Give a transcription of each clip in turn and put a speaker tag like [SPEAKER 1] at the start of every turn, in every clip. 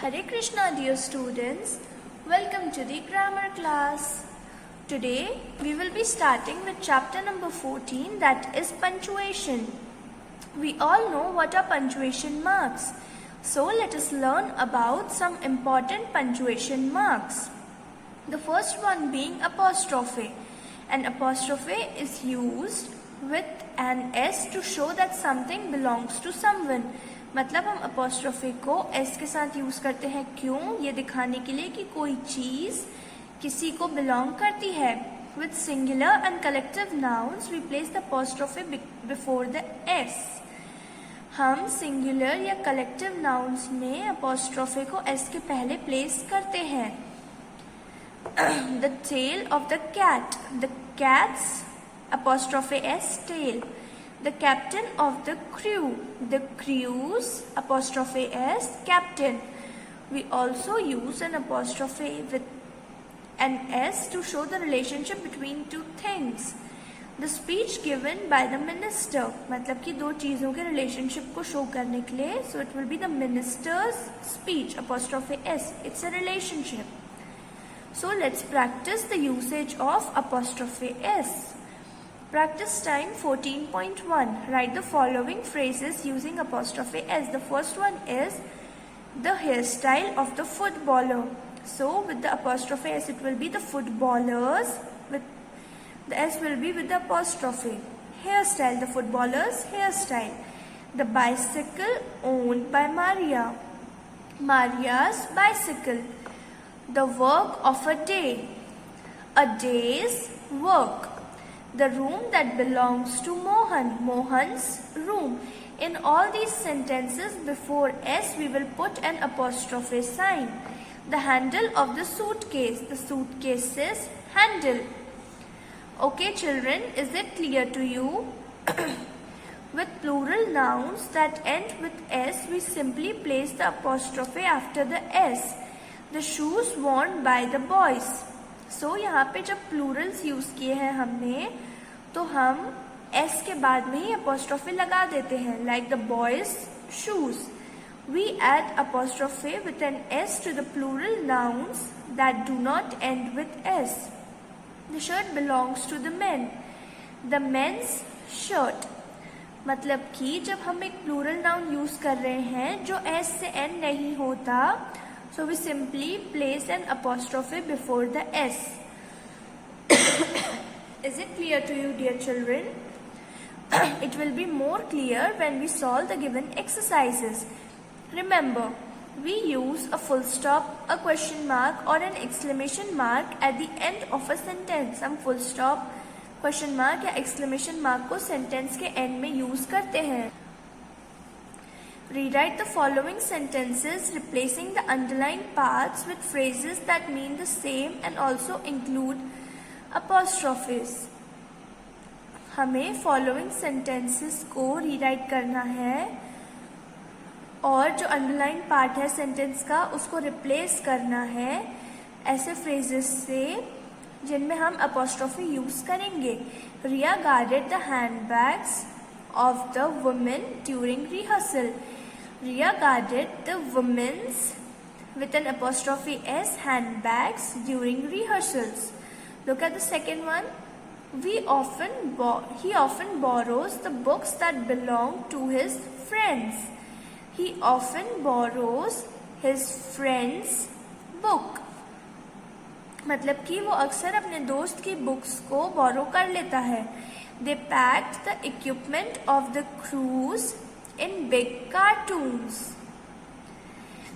[SPEAKER 1] Hare Krishna, dear students. Welcome to the grammar class. Today we will be starting with chapter number 14, that is punctuation. We all know what are punctuation marks. So let us learn about some important punctuation marks. The first one being apostrophe. An apostrophe is used with an S to show that something belongs to someone. मतलब हम apostrophe को S के साथ use करते हैं क्यों? ये दिखाने के लिए कि कोई चीज किसी को belong करती है. With singular and collective nouns, we place the apostrophe before the S. हम singular या collective nouns में apostrophe को S के पहले place करते हैं. The tail of the cat. The cat's apostrophe S, tail. The captain of the crew. The crew's apostrophe S, captain. We also use an apostrophe with an S to show the relationship between two things. The speech given by the minister. मतलब कि दो चीजों के relationship को show करने के लिए. So it will be the minister's speech, apostrophe S. It's a relationship. So let's practice the usage of apostrophe S. Practice time 14.1. Write the following phrases using apostrophe S. The first one is the hairstyle of the footballer. So with the apostrophe S it will be the footballers. With the S will be with the apostrophe. Hairstyle, the footballer's hairstyle. The bicycle owned by Maria. Maria's bicycle. The work of a day. A day's work. The room that belongs to Mohan. Mohan's room. In all these sentences before S we will put an apostrophe sign. The handle of the suitcase. The suitcase's handle. Okay children, is it clear to you? With plural nouns that end with S we simply place the apostrophe after the S. The shoes worn by the boys. So यहाँ पे जब plurals use किए हैं हमने तो हम S के बाद में ही apostrophe लगा देते हैं. Like the boys' shoes. We add apostrophe with an S to the plural nouns that do not end with S. The shirt belongs to the men. The men's shirt. मतलब कि जब हम एक plural noun यूज कर रहे हैं जो S से end नहीं होता, so we simply place an apostrophe before the S. Is it clear to you, dear children? It will be more clear when we solve the given exercises. Remember, we use a full stop, a question mark or an exclamation mark at the end of a sentence. हम full stop, question mark या exclamation mark को sentence के end में use करते हैं. Rewrite the following sentences replacing the underlined parts with phrases that mean the same and also include apostrophes. हमें following sentences को rewrite करना है और जो underlined part है sentence का उसको replace करना है ऐसे phrases से जिनमें हम apostrophe use करेंगे. Riya guarded the handbags of the women during rehearsal. Riya guarded the women's with an apostrophe S handbags during rehearsals. Look at the second one. He often borrows the books that belong to his friends. He often borrows his friend's book. मतलब कि वो अक्सर अपने दोस्त की books को borrow कर लेता है. They packed the equipment of the cruise in big cartoons.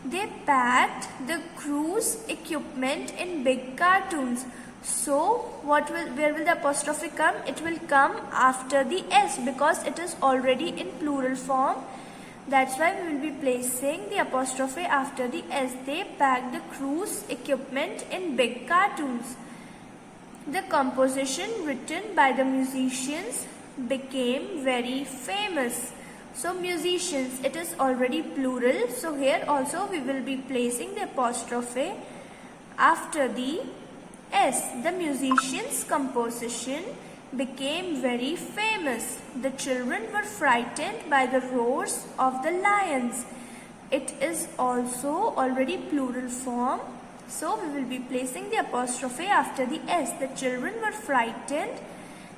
[SPEAKER 1] They packed the cruise equipment in big cartoons. So, where will the apostrophe come? It will come after the S because it is already in plural form. That's why we will be placing the apostrophe after the S. They packed the cruise equipment in big cartoons. The composition written by the musicians became very famous. So musicians, it is already plural. So here also we will be placing the apostrophe after the S. The musicians' composition became very famous. The children were frightened by the roars of the lions. it is also already plural form. So we will be placing the apostrophe after the S. The children were frightened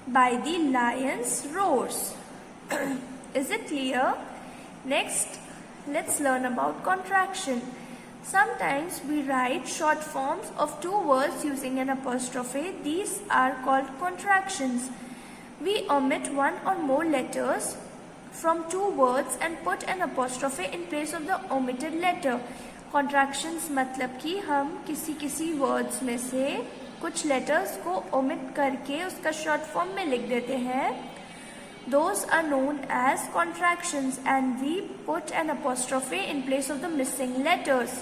[SPEAKER 1] by the lion's roars. Is it clear? Next, let's learn about contraction. Sometimes we write short forms of two words using an apostrophe. These are called contractions. We omit one or more letters from two words and put an apostrophe in place of the omitted letter. Contractions मतलब कि हम किसी words में से कुछ letters को omit करके उसका शॉर्ट फॉर्म में लिख देते हैं. Those are known as contractions and we put an apostrophe in place of the missing letters.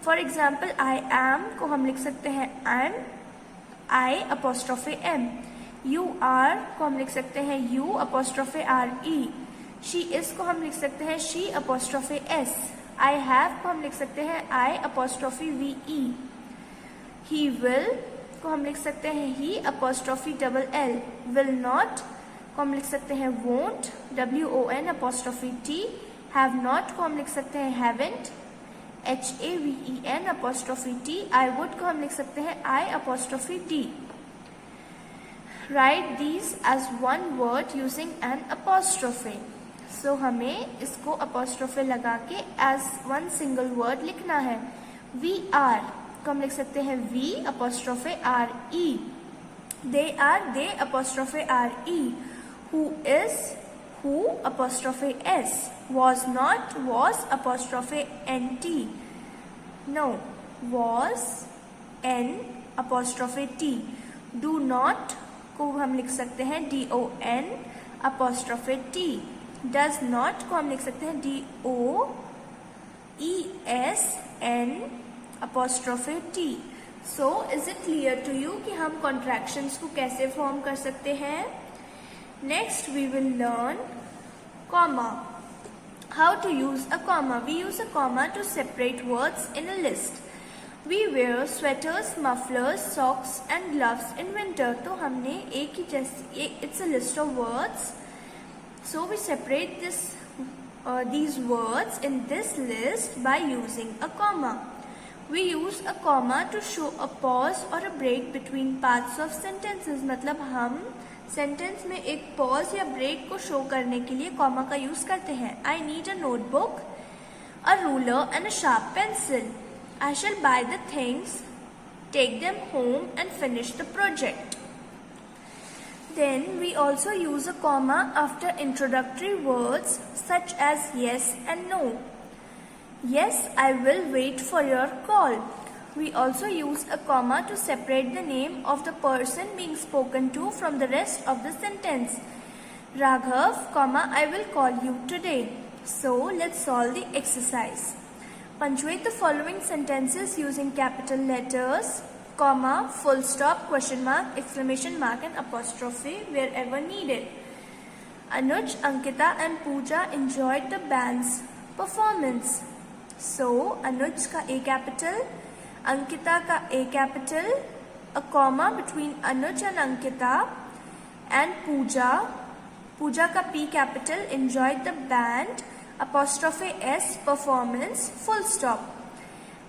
[SPEAKER 1] For example, I am को हम लिख सकते हैं an, I apostrophe m. You are को हम लिख सकते हैं you apostrophe re. She is को हम लिख सकते हैं she apostrophe s. I have को हम लिख सकते हैं I apostrophe ve. He will को हम लिख सकते हैं he apostrophe double l. Will not को हम लिख सकते हैं won't, won apostrophe t. Have not को हम लिख सकते हैं haven't, haven apostrophe t. I would को हम लिख सकते हैं I apostrophe d. Write these as one word using an apostrophe. So हमें इसको apostrophe लगा के as one single word लिखना है. We are को हम लिख सकते हैं we apostrophe re. They are they apostrophe re. Who is who apostrophe s. Was not was apostrophe nt. No, was n apostrophe t. Do not को हम लिख सकते हैं don apostrophe t. Does not को हम लिख सकते हैं doesn apostrophe t. So is it clear to you कि हम contractions को कैसे फॉर्म कर सकते हैं? Next we will learn comma. How to use a comma? We use a comma to separate words in a list. We wear sweaters, mufflers, socks and gloves in winter. तो हमने एक ही जैसे it's a list of words. So we separate these words in this list by using a comma. We use a comma to show a pause or a break between parts of sentences. मतलब हम sentence में एक pause या break को show करने के लिए comma का यूज करते हैं. I need a notebook, a ruler and a sharp pencil. I shall buy the things, take them home and finish the project. Then we also use a comma after introductory words such as yes and no. Yes, I will wait for your call. We also use a comma to separate the name of the person being spoken to from the rest of the sentence. Raghav, comma, I will call you today. So let's solve the exercise. Punctuate the following sentences using capital letters, comma, full stop, question mark, exclamation mark and apostrophe wherever needed. Anuj, Ankita and Pooja enjoyed the band's performance. So Anuj ka A capital, Ankita ka A capital, a comma between Anuj and Ankita, and Pooja ka P capital, enjoyed the band, apostrophe S performance, full stop.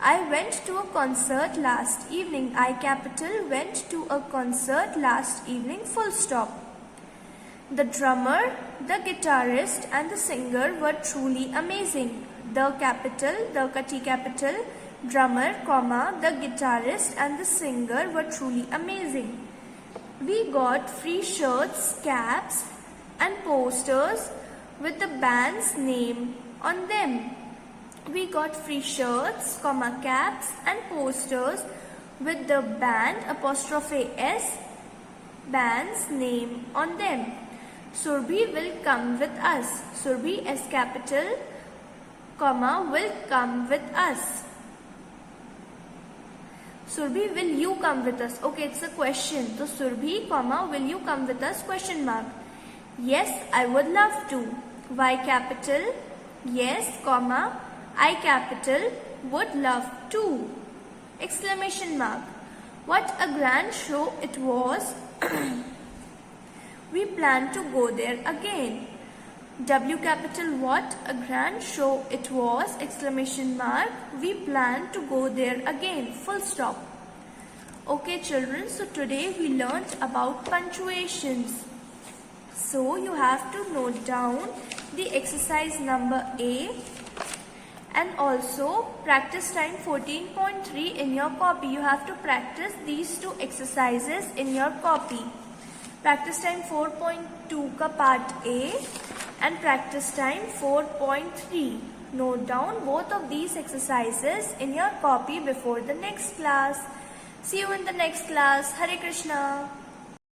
[SPEAKER 1] I went to a concert last evening. I capital went to a concert last evening, full stop. The drummer, the guitarist and the singer were truly amazing. The capital, the ka T capital, drummer, comma, the guitarist and the singer were truly amazing. We got free shirts, caps and posters with the band's name on them. We got free shirts, comma, caps and posters with the band apostrophe S band's name on them. Surbhi will come with us. Surbhi S capital, comma, will come with us. Surbhi, will you come with us? Okay, it's a question. So Surbhi, comma, will you come with us? Question mark. Yes, I would love to. Y capital, yes, comma, I capital, would love to. Exclamation mark. What a grand show it was. We plan to go there again. W capital what? A grand show it was! Exclamation mark. We plan to go there again. Full stop. Okay children, so today we learnt about punctuations. So you have to note down the exercise number A and also practice time 14.3 in your copy. You have to practice these two exercises in your copy. Practice time 4.2 ka part A and practice time 4.3. Note down both of these exercises in your copy before the next class. See you in the next class. Hare Krishna.